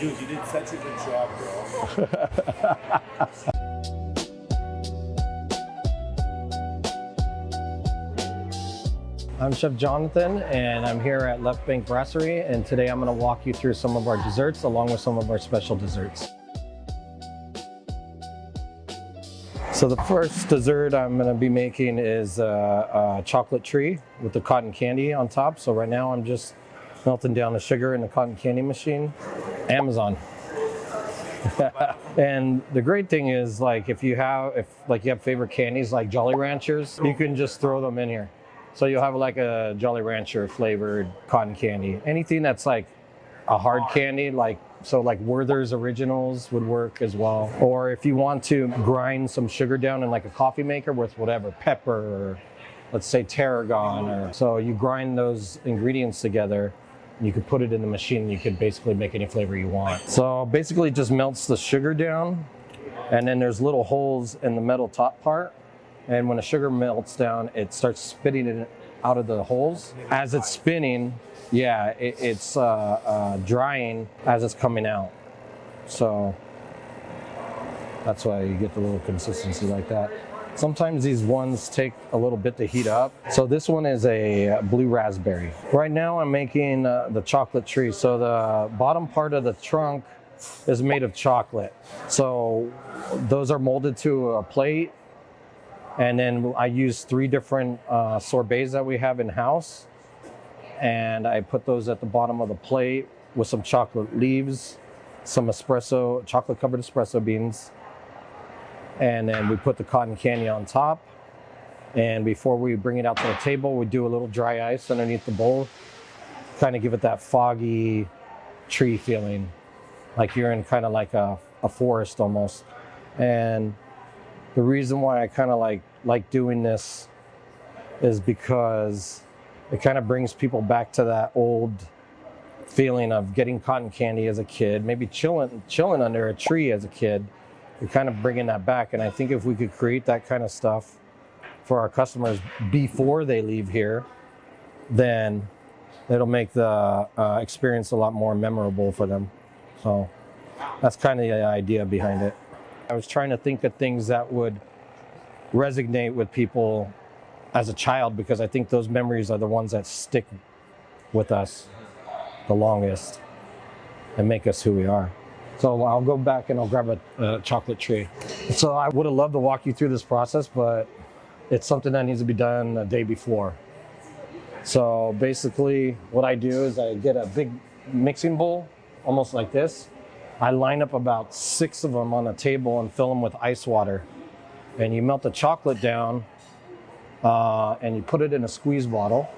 Dude, you did such a good job, bro. I'm Chef Jonathan, and I'm here at Left Bank Brasserie, and today I'm going to walk you through some of our desserts along with some of our special desserts. So the first dessert I'm going to be making is a chocolate tree with the cotton candy on top. So right now I'm just melting down the sugar in the cotton candy machine. Amazon. And the great thing is, like, if you have favorite candies like Jolly Ranchers, you can just throw them in here. So you'll have like a Jolly Rancher flavored cotton candy. Anything that's like a hard candy, like Werther's Originals would work as well. Or if you want to grind some sugar down in like a coffee maker with whatever, pepper, or let's say tarragon, or so you grind those ingredients together, and you could put it in the machine and you could basically make any flavor you want. So basically it just melts the sugar down, and then there's little holes in the metal top part. And when the sugar melts down, it starts spitting it out of the holes. As it's spinning, yeah, it's drying as it's coming out. So that's why you get the little consistency like that. Sometimes these ones take a little bit to heat up. So this one is a blue raspberry. Right now I'm making the chocolate tree. So the bottom part of the trunk is made of chocolate. So those are molded to a plate. And then I use 3 different sorbets that we have in house. And I put those at the bottom of the plate with some chocolate leaves, some espresso, chocolate covered espresso beans. And then we put the cotton candy on top. And before we bring it out to the table, we do a little dry ice underneath the bowl, kind of give it that foggy tree feeling, like you're in kind of like a forest almost. And the reason why I kind of like doing this is because it kind of brings people back to that old feeling of getting cotton candy as a kid, maybe chilling under a tree as a kid. We're kind of bringing that back, and I think if we could create that kind of stuff for our customers before they leave here, then it'll make the experience a lot more memorable for them. So that's kind of the idea behind it. I was trying to think of things that would resonate with people as a child, because I think those memories are the ones that stick with us the longest and make us who we are. So I'll go back and I'll grab a chocolate tree. So I would have loved to walk you through this process, but it's something that needs to be done a day before. So basically what I do is I get a big mixing bowl, almost like this. I line up about 6 of them on a table and fill them with ice water. And you melt the chocolate down and you put it in a squeeze bottle.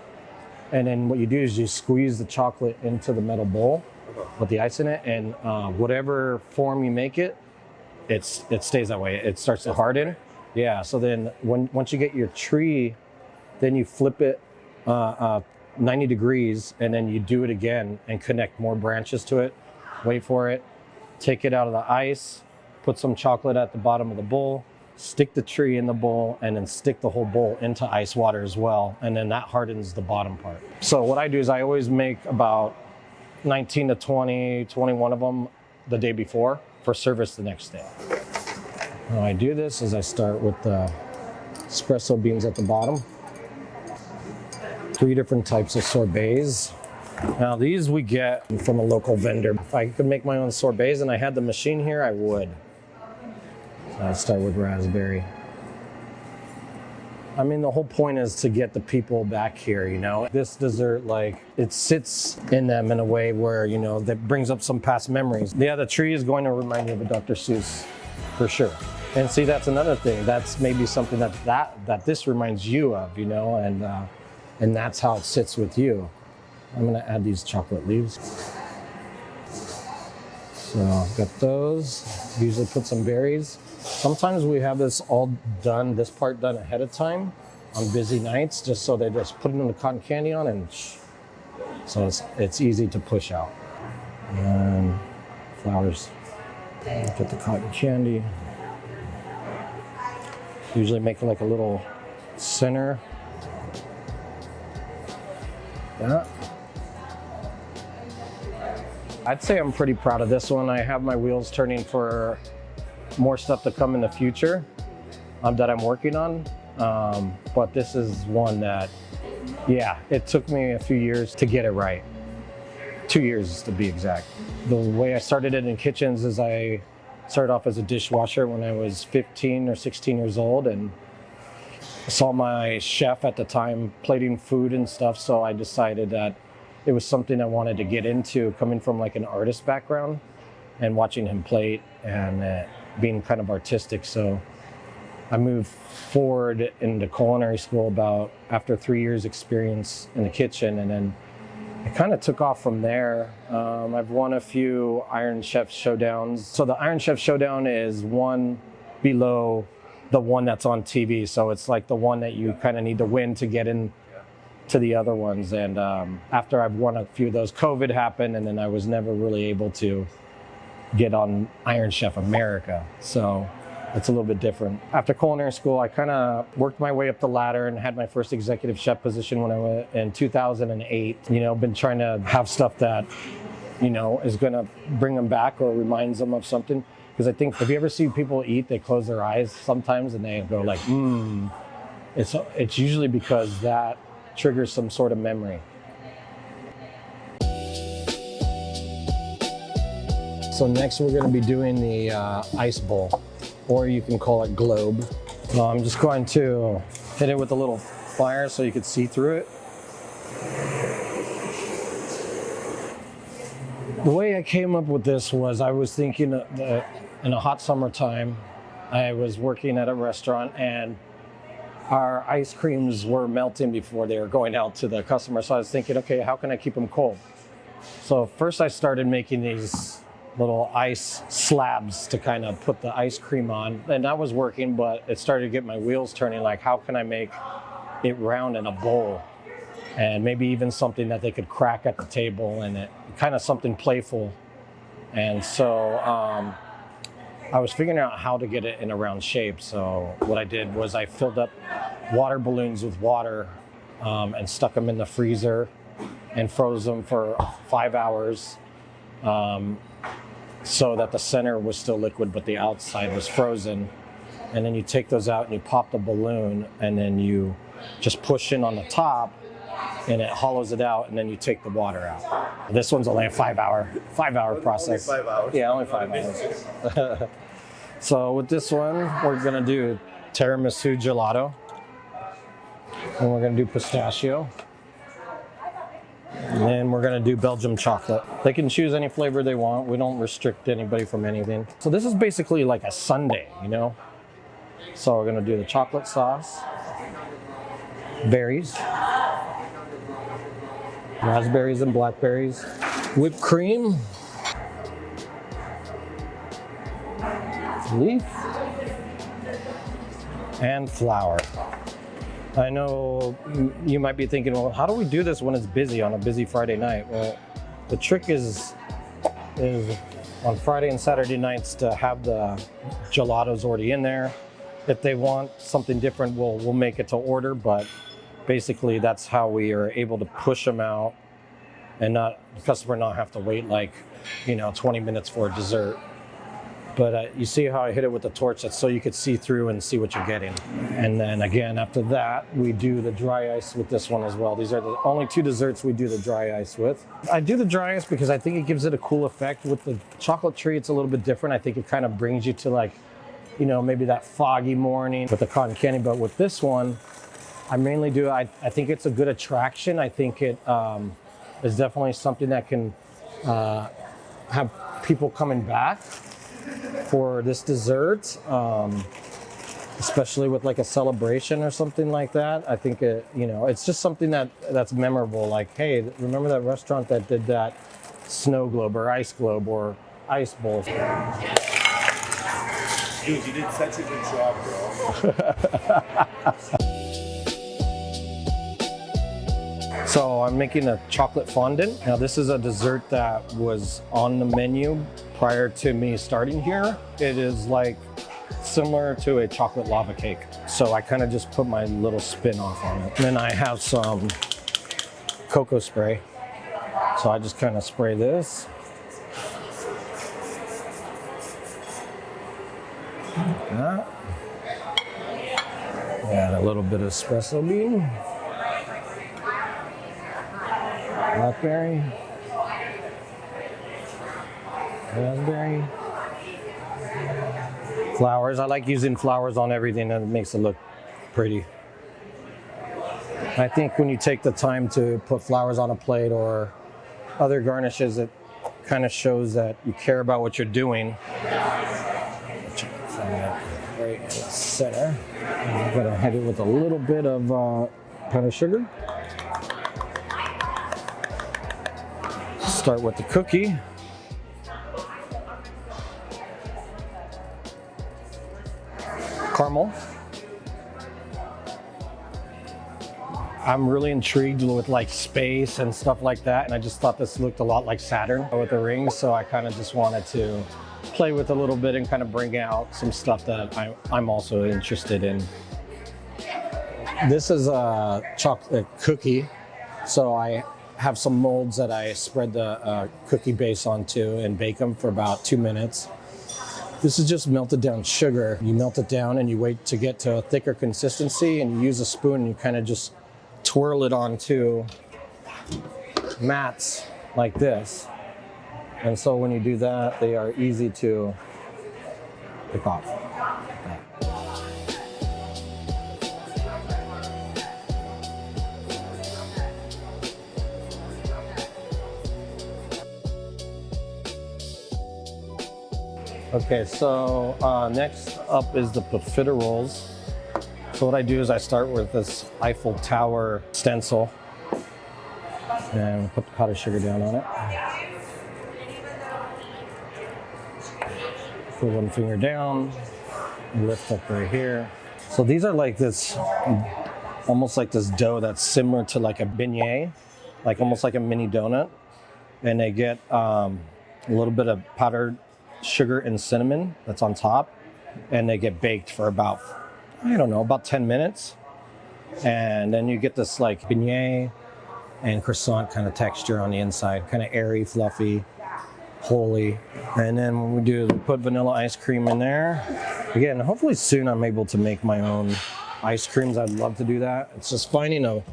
And then what you do is you squeeze the chocolate into the metal bowl with the ice in it, and whatever form you make it, it stays that way. It starts to harden. Yeah, so then once you get your tree, then you flip it 90 degrees, and then you do it again and connect more branches to it. Wait for it. Take it out of the ice, put some chocolate at the bottom of the bowl, stick the tree in the bowl, and then stick the whole bowl into ice water as well. And then that hardens the bottom part. So what I do is I always make about 19 to 20, 21 of them the day before for service the next day. How I do this is I start with the espresso beans at the bottom. 3 different types of sorbets. Now these we get from a local vendor. If I could make my own sorbets and I had the machine here, I would. So I'd start with raspberry. I mean, the whole point is to get the people back here, you know. This dessert, like, it sits in them in a way where, you know, that brings up some past memories. Yeah, the tree is going to remind you of a Dr. Seuss, for sure. And see, that's another thing. That's maybe something that this reminds you of, you know, and that's how it sits with you. I'm gonna add these chocolate leaves. So I've got those. Usually put some berries. Sometimes we have this all done, this part done ahead of time on busy nights, just so they just put it in the cotton candy on, and so it's easy to push out. And flowers. Get the cotton candy. Usually make like a little center. That. I'd say I'm pretty proud of this one. I have my wheels turning for more stuff to come in the future that I'm working on. But this is one that, yeah, it took me a few years to get it right. 2 years to be exact. The way I started it in kitchens is I started off as a dishwasher when I was 15 or 16 years old, and I saw my chef at the time plating food and stuff, so I decided that it was something I wanted to get into, coming from like an artist background and watching him plate and being kind of artistic. So I moved forward into culinary school about after 3 years experience in the kitchen, and then it kind of took off from there. I've won a few Iron Chef Showdowns. So the Iron Chef Showdown is one below the one that's on TV. So it's like the one that you kind of need to win to get in to the other ones. And after I've won a few of those, COVID happened, and then I was never really able to get on Iron Chef America. So it's a little bit different. After culinary school, I kind of worked my way up the ladder and had my first executive chef position when I was in 2008. You know, been trying to have stuff that, you know, is gonna bring them back or reminds them of something. Because I think if you ever see people eat, they close their eyes sometimes and they go like, It's usually because that triggers some sort of memory. So next we're gonna be doing the ice bowl, or you can call it globe. I'm just going to hit it with a little fire so you can see through it. The way I came up with this was I was thinking that in a hot summertime, I was working at a restaurant and our ice creams were melting before they were going out to the customer. So I was thinking, okay, how can I keep them cold? So first I started making these little ice slabs to kind of put the ice cream on, and that was working, but it started to get my wheels turning, like how can I make it round in a bowl, and maybe even something that they could crack at the table, and it kind of something playful. And so I was figuring out how to get it in a round shape. So what I did was I filled up water balloons with water and stuck them in the freezer and froze them for 5 hours. So that the center was still liquid, but the outside was frozen. And then you take those out and you pop the balloon, and then you just push in on the top and it hollows it out, and then you take the water out. This one's only a 5 hour process. Only 5 hours? Yeah, only 5 hours. So with this one, we're gonna do tiramisu gelato, and we're gonna do pistachio. And then we're gonna do Belgium chocolate. They can choose any flavor they want. We don't restrict anybody from anything. So this is basically like a sundae, you know? So we're gonna do the chocolate sauce, berries, raspberries and blackberries, whipped cream, leaf, and flour. I know you might be thinking, well, how do we do this when it's busy on a busy Friday night? Well, the trick is on Friday and Saturday nights to have the gelatos already in there. If they want something different, we'll make it to order, but basically that's how we are able to push them out and the customer not have to wait like, 20 minutes for a dessert. But you see how I hit it with the torch? That's so you could see through and see what you're getting. And then again, after that, we do the dry ice with this one as well. These are the only two desserts we do the dry ice with. I do the dry ice because I think it gives it a cool effect. With the chocolate tree, it's a little bit different. I think it kind of brings you to like, maybe that foggy morning with the cotton candy. But with this one, I mainly do, I think it's a good attraction. I think it is definitely something that can have people coming back for this dessert, especially with like a celebration or something like that. I think it's just something that's memorable. Like, hey, remember that restaurant that did that snow globe or ice globe or ice bowl? Dude, you did such a good job, bro. So I'm making a chocolate fondant. Now this is a dessert that was on the menu prior to me starting here. It is like similar to a chocolate lava cake. So I kind of just put my little spin off on it. And then I have some cocoa spray. So I just kind of spray this That. Add a little bit of espresso bean. Blackberry. Raspberry. Flowers. I like using flowers on everything, and it makes it look pretty. I think when you take the time to put flowers on a plate or other garnishes, it kind of shows that you care about what you're doing. Right in the center. I'm gonna hit it with a little bit of powdered sugar. Start with the cookie. Caramel. I'm really intrigued with like space and stuff like that, and I just thought this looked a lot like Saturn with the rings, so I kind of just wanted to play with a little bit and kind of bring out some stuff that I'm also interested in. This is a chocolate cookie, so I have some molds that I spread the cookie base onto and bake them for about 2 minutes. This is just melted down sugar. You melt it down and you wait to get to a thicker consistency, and you use a spoon and you kind of just twirl it onto mats like this. And so when you do that, they are easy to pick off. Okay, so next up is the profiteroles. So what I do is I start with this Eiffel Tower stencil and put the powdered sugar down on it. Put one finger down, lift up right here. So these are like this, almost like this dough that's similar to like a beignet, like almost like a mini donut. And they get a little bit of powdered sugar and cinnamon that's on top, and they get baked for about, I don't know, about 10 minutes. And then you get this like beignet and croissant kind of texture on the inside, kind of airy, fluffy, holy. And then what we do is we put vanilla ice cream in there. Again, hopefully soon I'm able to make my own ice creams. I'd love to do that. It's just finding a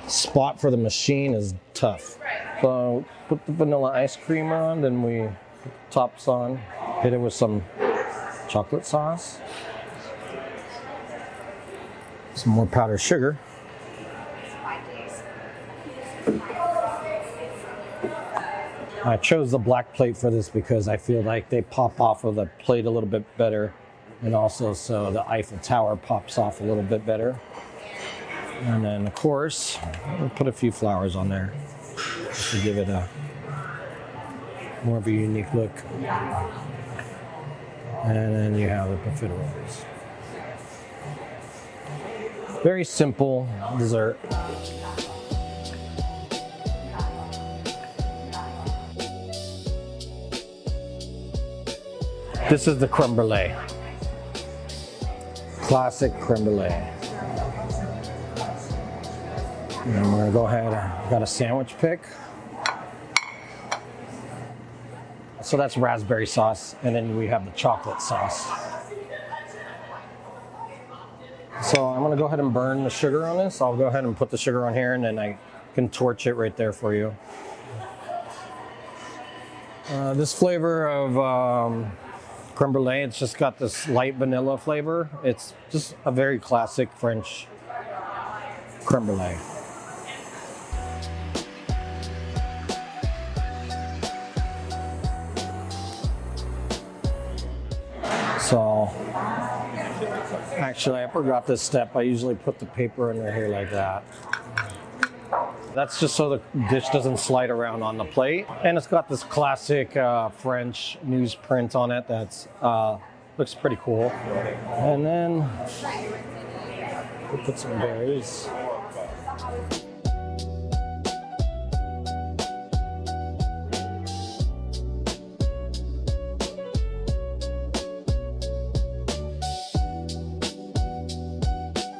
spot for the machine is tough. So put the vanilla ice cream on, then we put the tops on, hit it with some chocolate sauce, some more powdered sugar. I chose the black plate for this because I feel like they pop off of the plate a little bit better, and also so the Eiffel Tower pops off a little bit better. And then of course, we'll put a few flowers on there just to give it a more of a unique look. And then you have the profiteroles. Very simple dessert. This is the creme brulee. Classic creme brulee. And we're gonna go ahead, I've got a sandwich pick. So that's raspberry sauce, and then we have the chocolate sauce. So I'm gonna go ahead and burn the sugar on this. I'll go ahead and put the sugar on here, and then I can torch it right there for you. This flavor of creme brulee, it's just got this light vanilla flavor. It's just a very classic French creme brulee. So, actually I forgot this step. I usually put the paper under here like that. That's just so the dish doesn't slide around on the plate. And it's got this classic French newsprint on it that's looks pretty cool. And then we'll put some berries.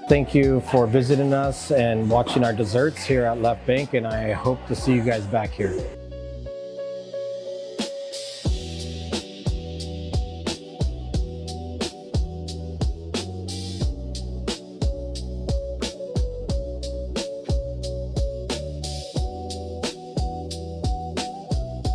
Thank you for visiting us and watching our desserts here at Left Bank, and I hope to see you guys back here.